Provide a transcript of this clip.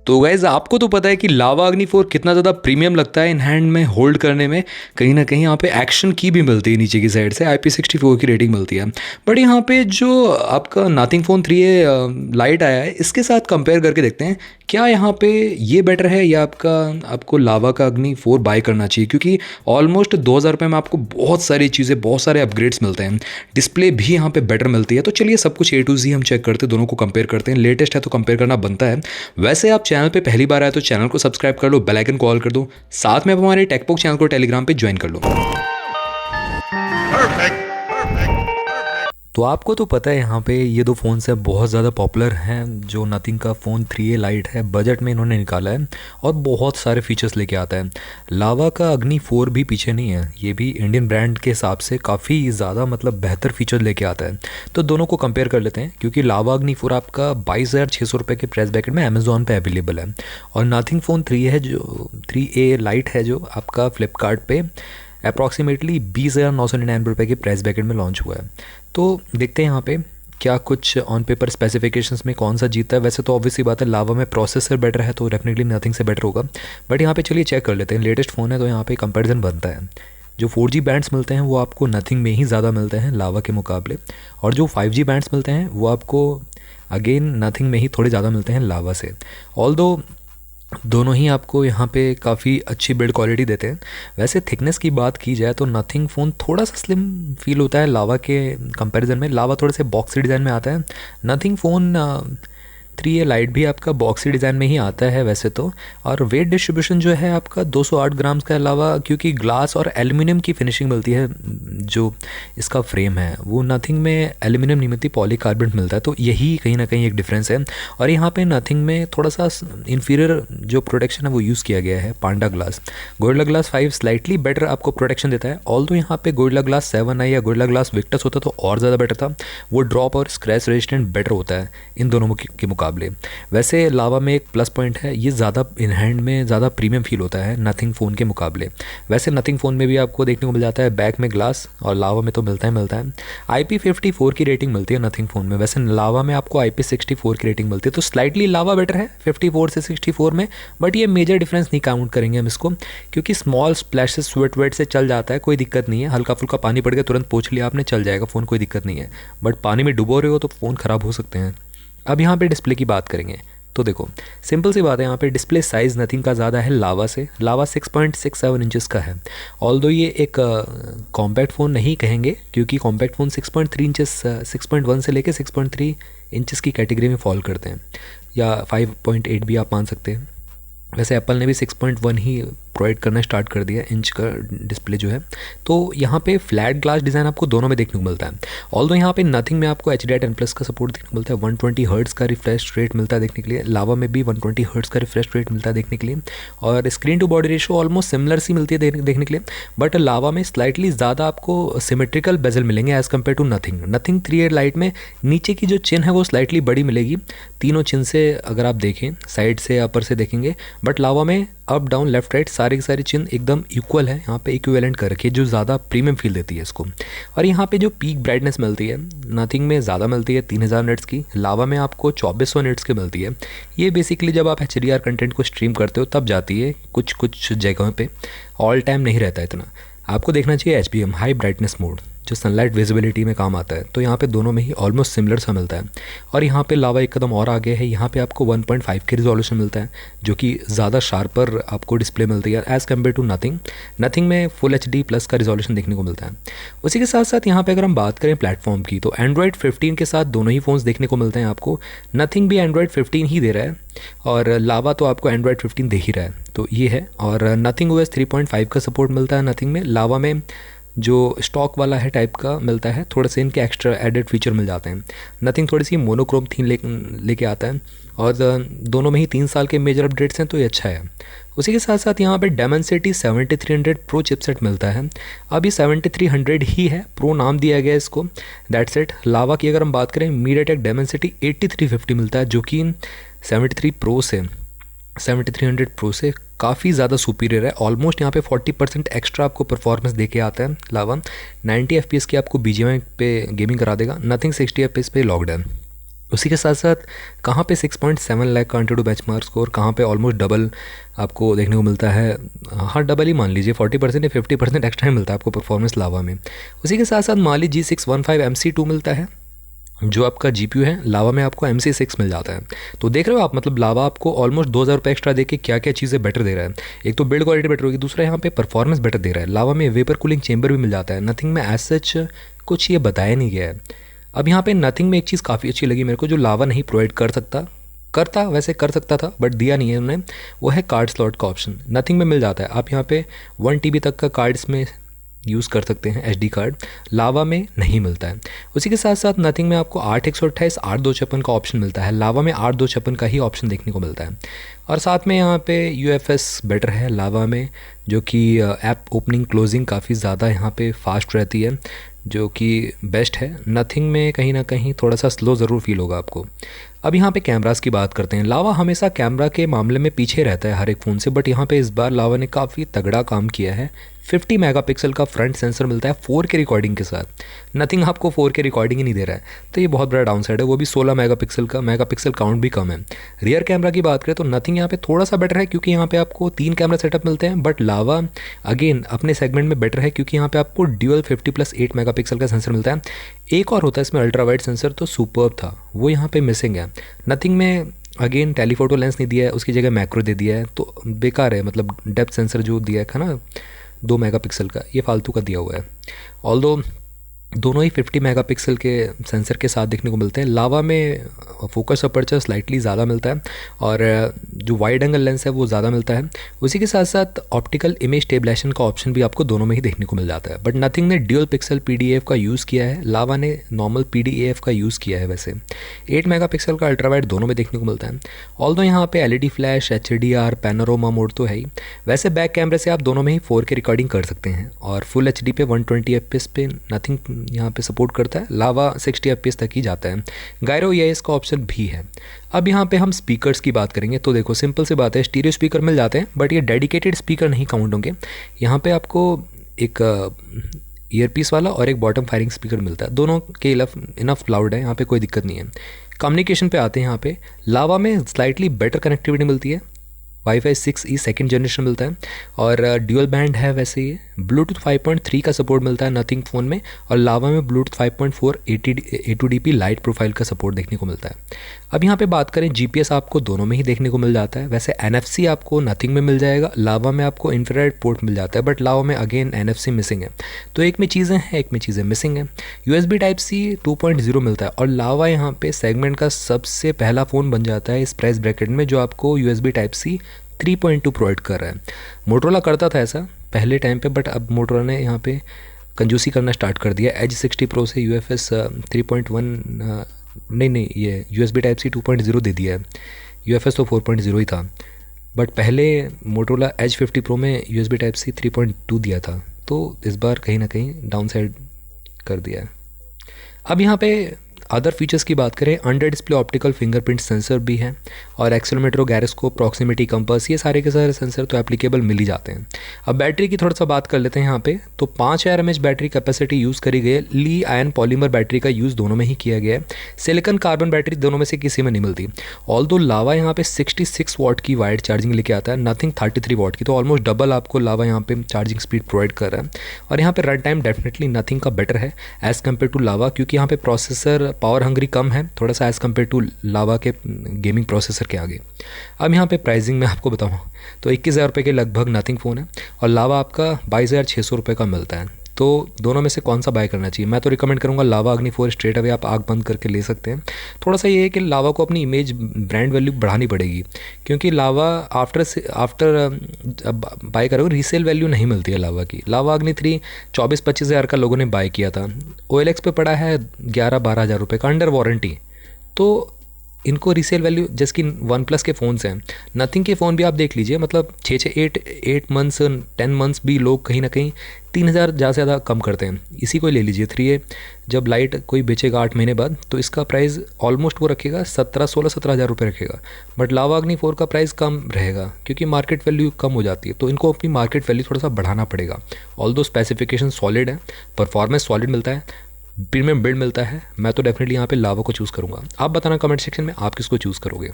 तो गाइज़ आपको तो पता है कि लावा अग्नि 4 कितना ज़्यादा प्रीमियम लगता है इन हैंड में होल्ड करने में। कहीं ना कहीं यहाँ पे एक्शन की भी मिलती है, नीचे की साइड से IP64 की रेटिंग मिलती है। बट यहाँ पे जो आपका नथिंग फ़ोन 3A लाइट आया है, इसके साथ कंपेयर करके देखते हैं क्या यहाँ पे ये बेटर है या आपको लावा का अग्नि 4 बाय करना चाहिए, क्योंकि ऑलमोस्ट 2000 रुपये में आपको बहुत सारी चीज़ें, बहुत सारे अपग्रेड्स मिलते हैं। डिस्प्ले भी यहाँ पे बेटर मिलती है। तो चलिए सब कुछ A to Z हम चेक करते हैं, दोनों को कंपेयर करते हैं। लेटेस्ट है तो कंपेयर करना बनता है। वैसे आप चैनल पे पहली बार आए तो चैनल को सब्सक्राइब कर लो, बेल आइकन कॉल कर दो, साथ में आप हमारे टेकपॉक चैनल को टेलीग्राम पे ज्वाइन कर लो। तो आपको तो पता है यहाँ पे ये दो फ़ोन्स हैं बहुत ज़्यादा पॉपुलर हैं। जो नथिंग का फ़ोन 3A लाइट है, बजट में इन्होंने निकाला है और बहुत सारे फीचर्स लेके आता है। लावा का अग्नि 4 भी पीछे नहीं है, ये भी इंडियन ब्रांड के हिसाब से काफ़ी ज़्यादा मतलब बेहतर फीचर लेके आता है। तो दोनों को कंपेयर कर लेते हैं, क्योंकि लावा अग्नि 4 आपका 22,600 रुपये के प्राइस ब्रैकेट में अमेज़ॉन पे अवेलेबल है, और नथिंग फ़ोन 3A लाइट है जो आपका फ्लिपकार्ट पे अप्रॉक्सीमेटली 20,999 रुपये के प्राइस ब्रैकेट में लॉन्च हुआ है। तो देखते हैं यहाँ पे क्या कुछ ऑन पेपर स्पेसिफिकेशंस में कौन सा जीतता है। वैसे तो ऑब्वियसली बात है, लावा में प्रोसेसर बेटर है तो डेफिनेटली नथिंग से बेटर होगा। बट यहाँ पे चलिए चेक कर लेते हैं, लेटेस्ट फ़ोन है तो यहाँ पे कंपैरिजन बनता है। जो 4G बैंड्स मिलते हैं वो आपको नथिंग में ही ज़्यादा मिलते हैं लावा के मुकाबले, और जो 5G बैंड्स मिलते हैं वो आपको अगेन नथिंग में ही थोड़े ज़्यादा मिलते हैं लावा से। ऑल्दो दोनों ही आपको यहाँ पे काफ़ी अच्छी बिल्ड क्वालिटी देते हैं। वैसे थिकनेस की बात की जाए तो नथिंग फ़ोन थोड़ा सा स्लिम फील होता है लावा के कंपैरिजन में। लावा थोड़े से बॉक्सी डिज़ाइन में आता है, नथिंग फ़ोन 3A लाइट भी आपका बॉक्सी डिज़ाइन में ही आता है वैसे तो। और वेट डिस्ट्रीब्यूशन जो है आपका 208 ग्राम्स के अलावा, क्योंकि ग्लास और एल्युमिनियम की फिनिशिंग मिलती है, जो इसका फ्रेम है वो नथिंग में एल्युमिनियम नहीं मिलती, पॉलीकार्बोनेट मिलता है। तो यही कहीं ना कहीं एक डिफरेंस है। और यहाँ पे नथिंग में थोड़ा सा इन्फीरियर जो प्रोटेक्शन है वो यूज़ किया गया है, panda glass. Gorilla glass 5 slightly better आपको प्रोटेक्शन देता है। ऑल्दो यहाँ पे गोरिल्ला ग्लास 7 आई या गोरिल्ला ग्लास विक्टस होता तो और ज़्यादा बेटर था, वो ड्रॉप और स्क्रैच रेजिस्टेंट बेटर होता है इन दोनों के मुकाबले। वैसे लावा में एक प्लस पॉइंट है, ये ज़्यादा इन हैंड में ज़्यादा प्रीमियम फील होता है नथिंग फ़ोन के मुकाबले। वैसे नथिंग फ़ोन में भी आपको देखने को मिल जाता है बैक में ग्लास, और लावा में तो मिलता है। IP54 की रेटिंग मिलती है नथिंग फ़ोन में, वैसे लावा में आपको IP64 की रेटिंग मिलती है। तो स्लाइटली लावा बेटर है 54 से 64 में, बट ये मेजर डिफरेंस नहीं काउंट करेंगे हम इसको, क्योंकि स्मॉल स्प्लैशेस स्वेट वेट से चल जाता है, कोई दिक्कत नहीं है। हल्का फुल्का पानी पड़ गया तुरंत पोंछ लिया आपने, चल जाएगा फ़ोन, कोई दिक्कत नहीं है। बट पानी में डुबो रहे हो तो फ़ोन ख़राब हो सकते हैं। अब यहाँ पे डिस्प्ले की बात करेंगे तो देखो सिंपल सी बात है, यहाँ पे डिस्प्ले साइज़ नथिंग का ज़्यादा है लावा से। लावा 6.67 इंचेस का है। ऑल्दो ये एक कॉम्पैक्ट फ़ोन नहीं कहेंगे, क्योंकि कॉम्पैक्ट फ़ोन 6.3 इंचेस 6.1 से लेके 6.3 इंचेस की कैटेगरी में फॉल करते हैं, या 5.8 भी आप मान सकते हैं। वैसे एप्पल ने भी 6.1 ही प्रोवाइड करना स्टार्ट कर दिया इंच का डिस्प्ले जो है। तो यहाँ पे फ्लैट ग्लास डिज़ाइन आपको दोनों में देखने को मिलता है। ऑल्दो यहाँ पे नथिंग में आपको HDR10+ का सपोर्ट देखने को मिलता है, 120 हर्ट्ज़ का रिफ्रेश रेट मिलता है देखने के लिए। लावा में भी 120 हर्ट्ज़ का रिफ्रेश रेट मिलता है देखने के लिए, और screen to body ratio almost similar सी मिलती है देखने के लिए। बट लावा में स्लाइटली ज़्यादा आपको सिमेट्रिकल बेजल मिलेंगे as compare to Nothing 3A Lite में नीचे की जो चिन है वो स्लाइटली बड़ी मिलेगी, तीनों चिन से अगर आप देखें, साइड से अपर से देखेंगे। बट लावा में अप डाउन लेफ्ट राइट सारी की सारी चिन्ह एकदम इक्वल है, यहाँ पे इक्विवेलेंट कर रखी है, जो ज़्यादा प्रीमियम फील देती है इसको। और यहाँ पे जो पीक ब्राइटनेस मिलती है नथिंग में ज़्यादा मिलती है 3000 निट्स की, लावा में आपको 2400 निट्स की मिलती है। ये बेसिकली जब आप HDR कंटेंट को स्ट्रीम करते हो तब जाती है, कुछ जगहों पे ऑल टाइम नहीं रहता इतना। आपको देखना चाहिए HBM हाई ब्राइटनेस मोड, जो सनलाइट विजिबिलिटी में काम आता है। तो यहाँ पे दोनों में ही ऑलमोस्ट सिमिलर सा मिलता है। और यहाँ पे लावा एक कदम और आगे है, यहाँ पे आपको 1.5 के रिजोल्यूशन मिलता है, जो कि ज़्यादा शार्पर आपको डिस्प्ले मिलती है एज़ कम्पेयर टू नथिंग में फुल HD+ का रिजोल्यूशन देखने को मिलता है। उसी के साथ साथ यहाँ पे अगर हम बात करें प्लेटफॉर्म की, तो Android 15 के साथ दोनों ही फ़ोन्स देखने को मिलते हैं आपको। नथिंग भी Android 15 ही दे रहा है, और लावा तो आपको Android 15 दे ही रहा है। तो ये है, और नथिंग OS 3.5 का सपोर्ट मिलता है नथिंग में। लावा में जो स्टॉक वाला है टाइप का मिलता है, थोड़े से इनके एक्स्ट्रा एडेड फीचर मिल जाते हैं। नथिंग थोड़ी सी मोनोक्रोम थीम लेके आता है, और दोनों में ही 3 साल के मेजर अपडेट्स हैं, तो ये अच्छा है। उसी के साथ साथ यहाँ पे Dimensity 7300 प्रो चिपसेट मिलता है। अब ये 7300 ही है, प्रो नाम दिया गया है इसको, दैट्स इट। लावा की अगर हम बात करें, MediaTek Dimensity 8350 मिलता है, जो कि 7300 प्रो से काफ़ी ज़्यादा सुपीरियर है। ऑलमोस्ट यहाँ पे 40% एक्स्ट्रा आपको परफॉर्मेंस देके आता है लावा। 90 FPS की आपको BGMI पे गेमिंग करा देगा, नथिंग 60 FPS पे लॉक्ड है। उसी के साथ साथ कहाँ पे 6.7 लाख का AnTuTu बेंचमार्क स्कोर, कहाँ पे ऑलमोस्ट डबल आपको देखने को मिलता है। हाँ, डबल ही मान लीजिए, 40% या 50% एक्स्ट्रा मिलता है आपको परफॉर्मेंस लावा में। उसी के साथ साथ माली G615 MC2 मिलता है, जो आपका GPU है लावा में आपको MC6 मिल जाता है। तो देख रहे हो आप, मतलब लावा आपको ऑलमोस्ट 2,000 रुपये एक्स्ट्रा दे के क्या क्या चीज़ें बेटर दे रहा है। एक तो बिल्ड क्वालिटी बेटर होगी, दूसरा यहाँ पे परफॉर्मेंस बेटर दे रहा है। लावा में वेपर कूलिंग चेंबर भी मिल जाता है। नथिंग में एज सच कुछ ये बताया नहीं गया है। अब यहाँ पे नथिंग में एक चीज़ काफ़ी अच्छी लगी मेरे को, जो लावा नहीं प्रोवाइड कर सकता, करता वैसे कर सकता था बट दिया नहीं है उन्होंने, वो है कार्ड स्लॉट का ऑप्शन। नथिंग में मिल जाता है, आप यहाँ पे 1 TB तक का कार्ड इसमें यूज़ कर सकते हैं, SD कार्ड। लावा में नहीं मिलता है। उसी के साथ साथ नथिंग में आपको 8/128 8/256 का ऑप्शन मिलता है, लावा में 8/256 का ही ऑप्शन देखने को मिलता है। और साथ में यहाँ पे UFS बेटर है लावा में, जो कि ऐप ओपनिंग क्लोजिंग काफ़ी ज़्यादा यहाँ पे फास्ट रहती है, जो कि बेस्ट है। नथिंग में कहीं ना कहीं थोड़ा सा स्लो ज़रूर फील होगा आपको। अब यहाँ पे कैमरास की बात करते हैं। लावा हमेशा कैमरा के मामले में पीछे रहता है हर एक फ़ोन से, बट यहाँ पे इस बार लावा ने काफ़ी तगड़ा काम किया है। 50 मेगापिक्सल का फ्रंट सेंसर मिलता है 4K रिकॉर्डिंग के साथ। नथिंग आपको 4K रिकॉर्डिंग ही नहीं दे रहा है, तो ये बहुत बड़ा डाउन साइड है। वो भी 16 मेगापिक्सल का, मेगापिक्सल काउंट भी कम है। रियर कैमरा की बात करें तो नथिंग यहाँ पे थोड़ा सा बेटर है, क्योंकि यहाँ पे आपको 3 कैमरा सेटअप मिलते हैं, बट लावा अगेन अपने सेगमेंट में बेटर है, क्योंकि यहाँ पे आपको ड्यूअल 50+8 मेगापिक्सल का सेंसर मिलता है। एक और होता है इसमें अल्ट्रा वाइड सेंसर, तो सुपर्ब था, वो यहाँ पे मिसिंग है। नथिंग में अगेन टेलीफोटो लेंस नहीं दिया है, उसकी जगह मैक्रो दे दिया है, तो बेकार है। मतलब डेप्थ सेंसर जो दिया है ना 2 मेगापिक्सल का, ये फालतू का दिया हुआ है। ऑल्दो दोनों ही 50 मेगापिक्सल के सेंसर के साथ देखने को मिलते हैं। लावा में फोकस अपर्चर स्लाइटली ज़्यादा मिलता है, और जो वाइड एंगल लेंस है वो ज़्यादा मिलता है। उसी के साथ साथ ऑप्टिकल इमेज स्टेबलाइजेशन का ऑप्शन भी आपको दोनों में ही देखने को मिल जाता है। बट नथिंग ने ड्यूअल पिक्सल PDAF का यूज़ किया है, लावा ने नॉर्मल PDAF का यूज़ किया है। वैसे 8 मेगापिक्सल का अल्ट्रा वाइड दोनों में देखने को मिलता है। ऑल्दो यहाँ पे LED flash, HDR, panorama mode तो है ही। वैसे बैक कैमरे से आप दोनों में ही 4K रिकॉर्डिंग कर सकते हैं, और फुल HD पे 120 FPS पे नथिंग यहाँ पे सपोर्ट करता है। लावा 60 FPS तक ही जाता है। गायरो EIS का ऑप्शन भी है। अब यहाँ पे हम स्पीकर्स की बात करेंगे, तो देखो सिंपल सी बात है, स्टीरियो स्पीकर मिल जाते हैं, बट ये डेडिकेटेड स्पीकर नहीं काउंट होंगे। यहाँ पे आपको एक ईयरपीस वाला और एक बॉटम फायरिंग स्पीकर मिलता है, दोनों के इनफ लाउड है, यहाँ पे कोई दिक्कत नहीं है। कम्युनिकेशन पे आते हैं। यहाँ पे लावा में स्लाइटली बेटर कनेक्टिविटी मिलती है, Wi-Fi 6E सेकेंड जनरेशन मिलता है, और ड्यूअल बैंड है। वैसे ये ब्लूटूथ 5.3 का सपोर्ट मिलता है नथिंग फ़ोन में, और लावा में ब्लूटूथ 5.4 A2DP लाइट प्रोफाइल का सपोर्ट देखने को मिलता है। अब यहाँ पे बात करें GPS, आपको दोनों में ही देखने को मिल जाता है। वैसे NFC आपको नथिंग में मिल जाएगा, लावा में आपको इंफ्रारेड पोर्ट मिल जाता है, बट लावा में अगेन NFC मिसिंग है। तो एक में चीज़ें हैं, एक में चीज़ें मिसिंग है। USB Type-C 2.0 मिलता है, और लावा यहाँ पे सेगमेंट का सबसे पहला फ़ोन बन जाता है इस प्राइस ब्रैकेट में, जो आपको USB Type-C 3.2 प्रोवाइड कर रहा है। मोटरोला करता था ऐसा पहले टाइम पे, बट अब मोटरोला ने यहाँ पे कंजूसी करना स्टार्ट कर दिया। एज 60 प्रो से UFS 3.1 नहीं, ये USB Type-C 2.0 दे दिया है। UFS तो 4.0 ही था, बट पहले मोटरोला एज 50 प्रो में USB Type-C 3.2 दिया था, तो इस बार कहीं ना कहीं डाउन साइड कर दिया है। अब यहाँ पे अदर फीचर्स की बात करें, under display optical fingerprint sensor भी है, और एक्सेलेरोमीटर, गैरोस्कोप, प्रॉक्सिमिटी कंपास, ये सारे के सारे सेंसर तो एप्लीकेबल मिल ही जाते हैं। अब बैटरी की थोड़ा सा बात कर लेते हैं। यहाँ पे तो 5000 mAh बैटरी कैपेसिटी यूज़ करी गई है। ली आयन पॉलीमर बैटरी का यूज़ दोनों में ही किया गया है। सिलिकॉन कार्बन बैटरी दोनों में से किसी में नहीं मिलती। ऑल्दो लावा यहाँ पे 66 वाट की वाइड चार्जिंग लेके आता है, नथिंग 33 वाट की, तो ऑलमोस्ट डबल आपको लावा यहाँ पे चार्जिंग स्पीड प्रोवाइड कर रहा है। और यहाँ पे रन टाइम डेफिनेटली नथिंग का बेटर है एज़ कम्पेयर टू लावा, क्योंकि यहाँ पे प्रोसेसर पावर हंग्री कम है थोड़ा सा एज़ कम्पेयर टू लावा के गेमिंग प्रोसेसर के आगे। अब यहाँ पे प्राइसिंग में आपको बताऊँ तो 21,000 रुपये के लगभग नथिंग फ़ोन है, और लावा आपका 22,600 रुपये का मिलता है। तो दोनों में से कौन सा बाय करना चाहिए? मैं तो रिकमेंड करूँगा लावा अग्नि 4 स्ट्रेट अवे आप आग बंद करके ले सकते हैं। थोड़ा सा ये है कि लावा को अपनी इमेज ब्रांड वैल्यू बढ़ानी पड़ेगी, क्योंकि लावा आफ्टर बाय करोगे रीसेल वैल्यू नहीं मिलती है लावा की। लावा अग्नि 3 24-25 हज़ार का लोगों ने बाय किया था, OLX पे पड़ा है 11-12 हज़ार रुपये का अंडर वारंटी। तो इनको रीसेल वैल्यू, जैसे वन प्लस के फ़ोन्स हैं, नथिंग के फ़ोन भी आप देख लीजिए, मतलब 8 मंथ्स 10 मंथ्स भी लोग कहीं ना कहीं 3,000 ज़्यादा से ज़्यादा कम करते हैं। इसी को ले लीजिए 3A, जब लाइट कोई बेचेगा 8 महीने बाद, तो इसका प्राइस ऑलमोस्ट वो रखेगा 17 हज़ार रुपये रखेगा। बट लावा अग्नि 4 का प्राइस कम रहेगा, क्योंकि मार्केट वैल्यू कम हो जाती है, तो इनको अपनी मार्केट वैल्यू थोड़ा सा बढ़ाना पड़ेगा। ऑल्दो स्पेसिफिकेशन सॉलिड है, परफॉर्मेंस सॉलिड मिलता है, प्रीमियम बिल्ड मिलता है। मैं तो डेफिनेटली यहाँ पे लावा को चूज़ करूँगा। आप बताना कमेंट सेक्शन में आप किसको चूज़ करोगे।